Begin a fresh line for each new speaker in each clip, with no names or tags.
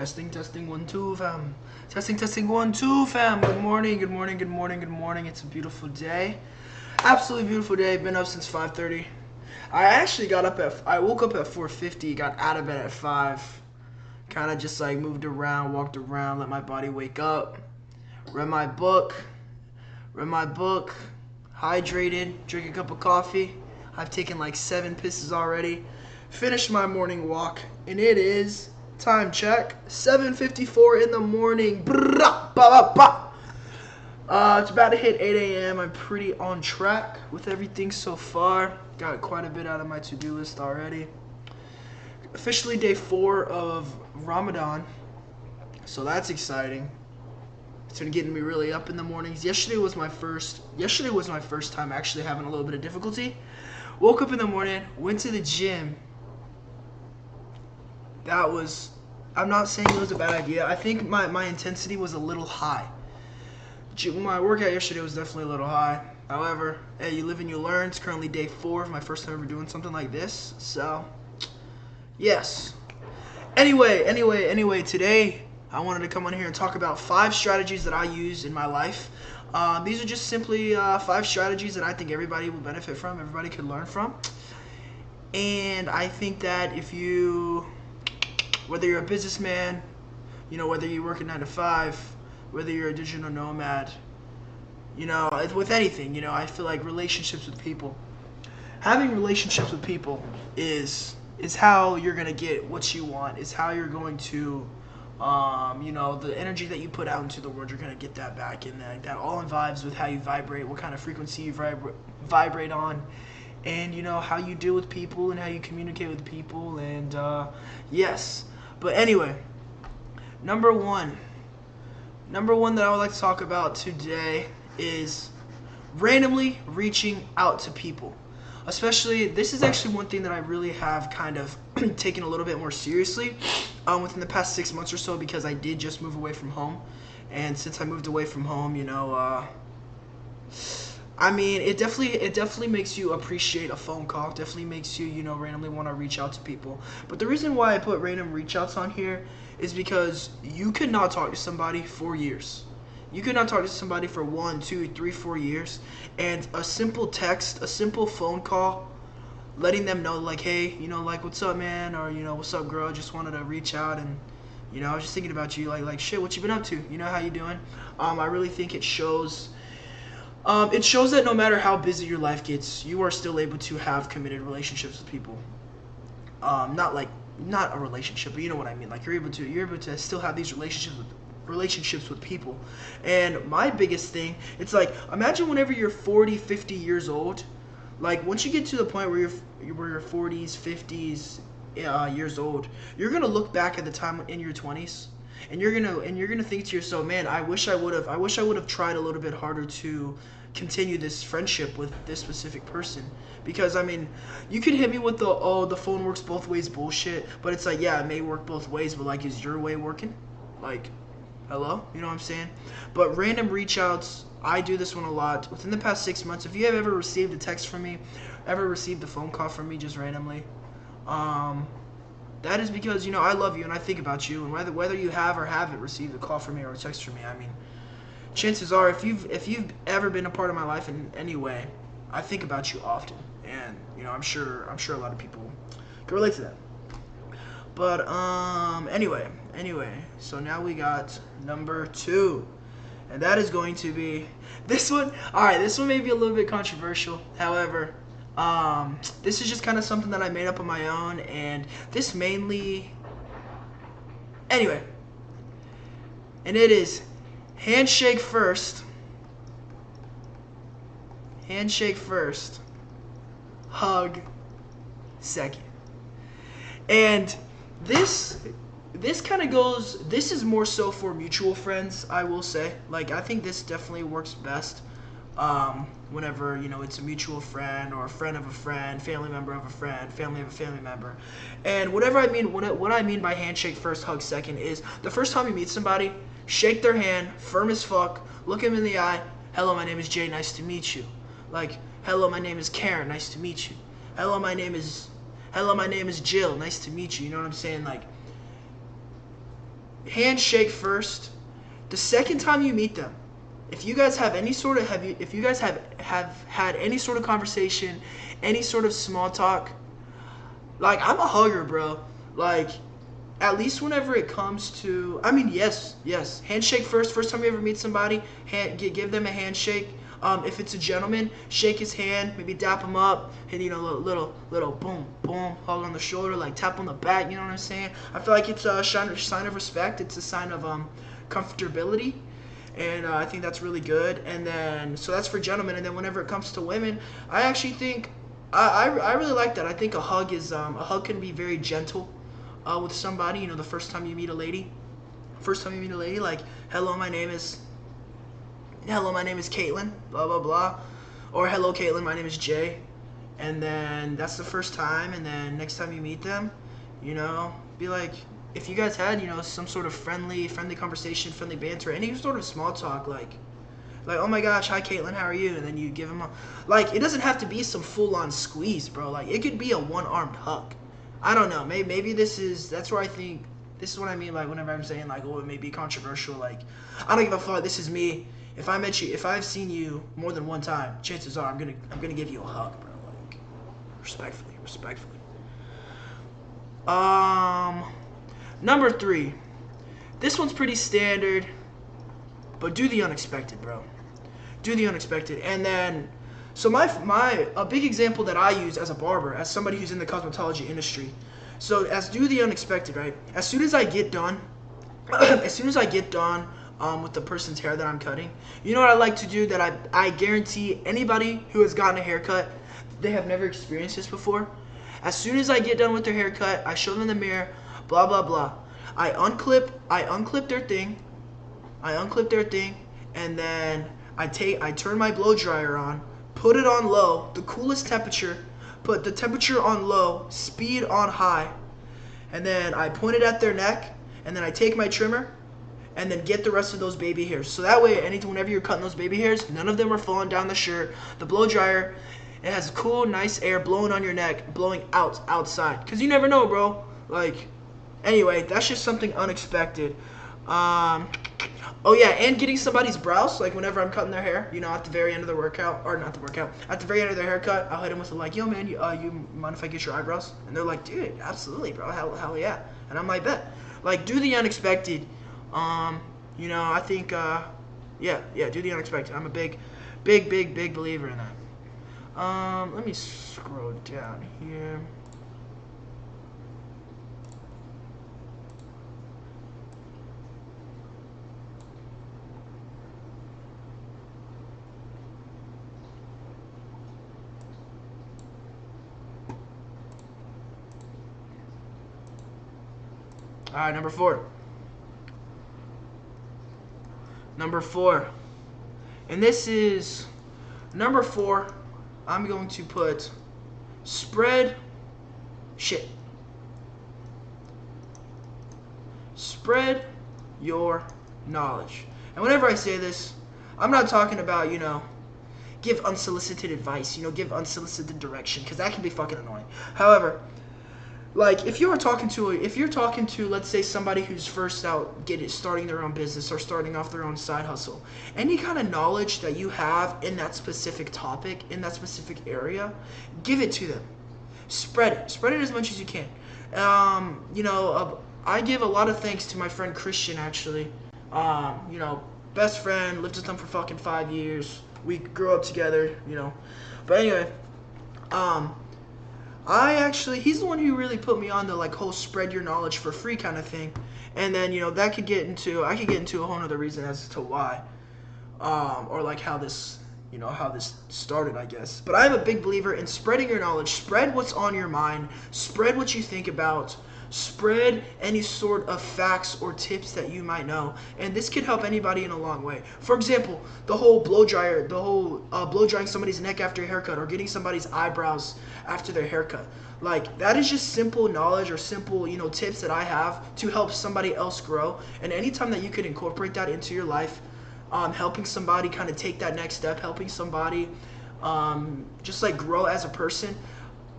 Testing, 1, 2, fam. Testing, 1, 2, fam. Good morning, good morning, good morning, good morning. It's a beautiful day. Absolutely beautiful day. Been up since 5:30. I woke up at 4:50, got out of bed at 5. Kind of just like moved around, walked around, let my body wake up. Read my book, hydrated, drank a cup of coffee. I've taken like 7 pisses already. Finished my morning walk, and it is time check 7:54 in the morning. It's about to hit 8 a.m. I'm pretty on track with everything so far. Got quite a bit out of my to-do list already. Officially day 4 of Ramadan, so that's exciting. It's been getting me really up in the mornings. Yesterday was my first time actually having a little bit of difficulty. Woke up in the morning, went to the gym. I'm not saying it was a bad idea. I think my intensity was a little high. My workout yesterday was definitely a little high. However, hey, you live and you learn. It's currently day 4 of my first time ever doing something like this. So, yes. Anyway, today I wanted to come on here and talk about 5 strategies that I use in my life. These are just simply 5 strategies that I think everybody will benefit from, everybody could learn from. And I think that whether you're a businessman, whether you work a 9 to 5, whether you're a digital nomad, with anything, I feel like relationships with people. Having relationships with people is how you're going to get what you want, is how you're going to, the energy that you put out into the world, you're going to get that back. And that all vibes with how you vibrate, what kind of frequency you vibrate on, and, how you deal with people and how you communicate with people. And, yes. But anyway, number one that I would like to talk about today is randomly reaching out to people. Especially, this is actually one thing that I really have kind of taken a little bit more seriously within the past 6 months or so, because I did just move away from home. And since I moved away from home, it definitely makes you appreciate a phone call. Definitely makes you, randomly want to reach out to people. But the reason why I put random reach outs on here is because you could not talk to somebody for years. You could not talk to somebody for 1, 2, 3, 4 years, and a simple text, a simple phone call, letting them know, like, hey, what's up, man, or, what's up, girl, just wanted to reach out, and, I was just thinking about you, like, shit, what you been up to, how you doing? I really think it shows that no matter how busy your life gets, you are still able to have committed relationships with people. Not a relationship, but you know what I mean. Like, you're able to still have these relationships with people. And my biggest thing, it's like, imagine whenever you're 40, 50 years old, like, once you get to the point where you're 40s, 50s years old, you're gonna look back at the time in your 20s, and you're gonna think to yourself, man, I wish I would have tried a little bit harder to continue this friendship with this specific person. Because you could hit me with the phone works both ways bullshit, but it's like, yeah, it may work both ways, but like, is your way working? Like, hello? You know what I'm saying? But random reach outs, I do this one a lot. Within the past 6 months, if you have ever received a text from me, ever received a phone call from me just randomly, that is because, I love you and I think about you, and whether you have or haven't received a call from me or a text from me, chances are, if you've ever been a part of my life in any way, I think about you often, and I'm sure a lot of people can relate to that. But anyway, so now we got number 2, and that is going to be this one. All right, this one may be a little bit controversial. However, this is just kind of something that I made up on my own, and this mainly, anyway, and it is handshake first, hug second. And this kind of goes, this is more so for mutual friends, I will say. Like, I think this definitely works best whenever, it's a mutual friend or a friend of a friend, family member of a friend, family of a family member. And what I mean by handshake first, hug second is the first time you meet somebody, shake their hand, firm as fuck, look them in the eye. Hello, my name is Jay, nice to meet you. Like, hello, my name is Karen, nice to meet you. Hello, my name is Jill, nice to meet you. You know what I'm saying? Like, handshake first. The second time you meet them, if you guys have any sort of if you guys have had any sort of conversation, any sort of small talk, like I'm a hugger, bro. Like at least whenever it comes to, I mean, yes, handshake first. First time you ever meet somebody, give them a handshake. If it's a gentleman, shake his hand, maybe dap him up, and little boom, hug on the shoulder, like tap on the back. You know what I'm saying? I feel like it's a sign of respect. It's a sign of comfortability, and I think that's really good. And then so that's for gentlemen. And then whenever it comes to women, I actually think I really like that. I think a hug can be very gentle with somebody. You know, the first time you meet a lady, like hello, my name is Caitlin, blah blah blah, or hello Caitlin, my name is Jay, and then that's the first time. And then next time you meet them, you know, be like, if you guys had, you know, some sort of friendly conversation, friendly banter, any sort of small talk, like oh my gosh, hi Caitlin, how are you? And then you give them like, it doesn't have to be some full on squeeze, bro. Like it could be a one-armed hug. I don't know. Maybe that's where I think this is what I mean. Like whenever I'm saying like, oh, it may be controversial. Like I don't give a fuck. This is me. If I met you, if I've seen you more than one time, chances are I'm gonna give you a hug, bro. Like respectfully. Number 3. This one's pretty standard, but do the unexpected, bro. Do the unexpected. And then, so a big example that I use as a barber, as somebody who's in the cosmetology industry. So as do the unexpected, right? As soon as I get done, with the person's hair that I'm cutting, you know what I like to do that I guarantee anybody who has gotten a haircut, they have never experienced this before. As soon as I get done with their haircut, I show them the mirror, blah blah blah. I unclip their thing, and then I turn my blow dryer on, put it on low, the coolest temperature, put the temperature on low, speed on high, and then I point it at their neck, and then I take my trimmer, and then get the rest of those baby hairs. So that way, whenever you're cutting those baby hairs, none of them are falling down the shirt. The blow dryer, it has cool, nice air blowing on your neck, blowing outside. Because you never know, bro. Like, anyway, that's just something unexpected. Oh yeah, and getting somebody's brows, like whenever I'm cutting their hair, you know, at the very end of the workout, or not the workout, at the very end of their haircut, I'll hit them with like, yo man, you mind if I get your eyebrows? And they're like, dude, absolutely, bro, hell yeah. And I'm like, bet. Like, do the unexpected. You know, I think, yeah, do the unexpected. I'm a big believer in that. Let me scroll down here. All right, number 4. And this is number 4. I'm going to put spread your knowledge. And whenever I say this, I'm not talking about, you know, give unsolicited advice, you know, give unsolicited direction, because that can be fucking annoying. However, like if you're talking to let's say somebody who's first out starting their own business or starting off their own side hustle, any kind of knowledge that you have in that specific topic, in that specific area, give it to them. Spread it as much as you can. You know, I give a lot of thanks to my friend Christian, actually. You know, best friend, lived with him for fucking 5 years. We grew up together, you know. But anyway, he's the one who really put me on the like whole spread your knowledge for free kind of thing. And then, you know, I could get into a whole nother reason as to why, or like how this started, I guess. But I'm a big believer in spreading your knowledge. Spread what's on your mind. Spread what you think about. Spread any sort of facts or tips that you might know, and this could help anybody in a long way. For example, the whole blow drying somebody's neck after a haircut, or getting somebody's eyebrows after their haircut. Like, that is just simple knowledge or simple, you know, tips that I have to help somebody else grow. And anytime that you could incorporate that into your life, helping somebody kind of take that next step, helping somebody just like grow as a person,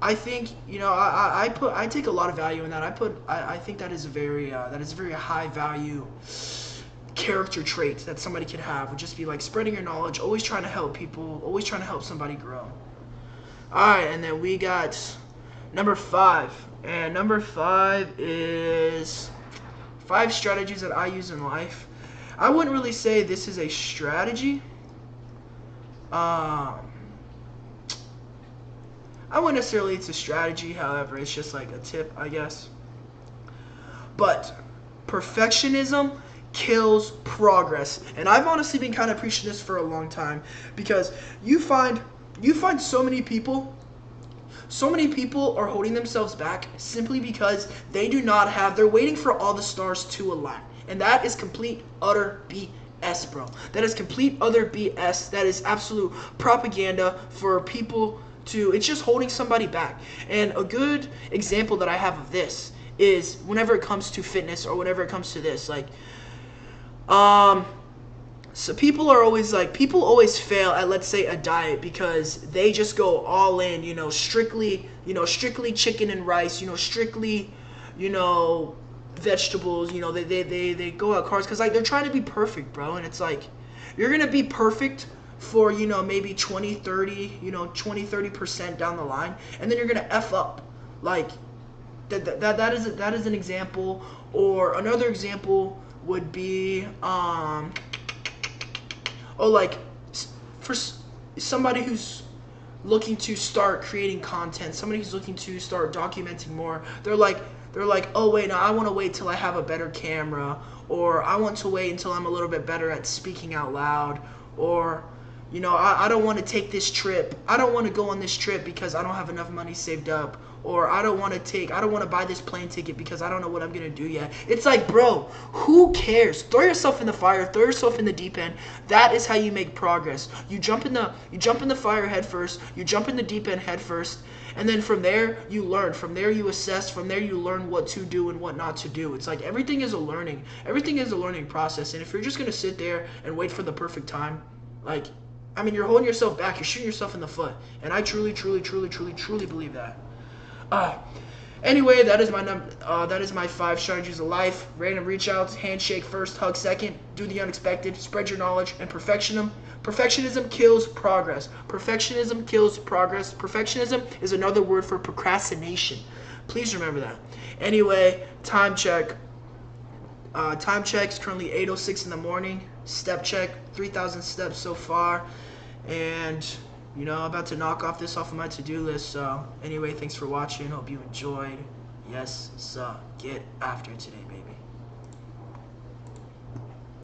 I think I take a lot of value in that. I think that is a very high value character trait that somebody can have. Would just be like spreading your knowledge, always trying to help people, always trying to help somebody grow. All right, and then we got number 5, and number 5 is 5 strategies that I use in life. I wouldn't really say this is a strategy. I wouldn't necessarily it's a strategy, however, it's just like a tip, I guess. But perfectionism kills progress. And I've honestly been kind of preaching this for a long time, because you find so many people are holding themselves back simply because they're waiting for all the stars to align. And that is complete, utter BS, bro. That is complete, utter BS. That is absolute propaganda for people it's just holding somebody back. And a good example that I have of this is whenever it comes to fitness, or whenever it comes to this, like, so people always fail at, let's say, a diet because they just go all in, strictly chicken and rice, strictly, vegetables, they go out carbs because, like, they're trying to be perfect, bro. And it's like, you're going to be perfect for, maybe 20-30% down the line, and then you're going to F up. Like, that is an example. Or another example would be, like, for somebody who's looking to start creating content, somebody who's looking to start documenting more, they're like, oh wait, no, I want to wait till I have a better camera, or I want to wait until I'm a little bit better at speaking out loud, or, I don't want to take this trip. I don't want to go on this trip because I don't have enough money saved up. Or I don't want to buy this plane ticket because I don't know what I'm going to do yet. It's like, bro, who cares? Throw yourself in the fire. Throw yourself in the deep end. That is how you make progress. You jump in the fire head first. You jump in the deep end head first. And then from there, you learn. From there, you assess. From there, you learn what to do and what not to do. It's like everything is a learning process. And if you're just going to sit there and wait for the perfect time, like, you're holding yourself back. You're shooting yourself in the foot. And I truly believe that. Anyway, that is my 5 strategies of life. Random reach outs, handshake first, hug second, do the unexpected, spread your knowledge, and perfectionism kills progress. Perfectionism kills progress. Perfectionism is another word for procrastination. Please remember that. Anyway, time check. Time check is currently 8:06 in the morning. Step check, 3,000 steps so far. And about to knock this off of my to-do list. So anyway, thanks for watching. Hope you enjoyed. Yes, sir. Get after it today, baby.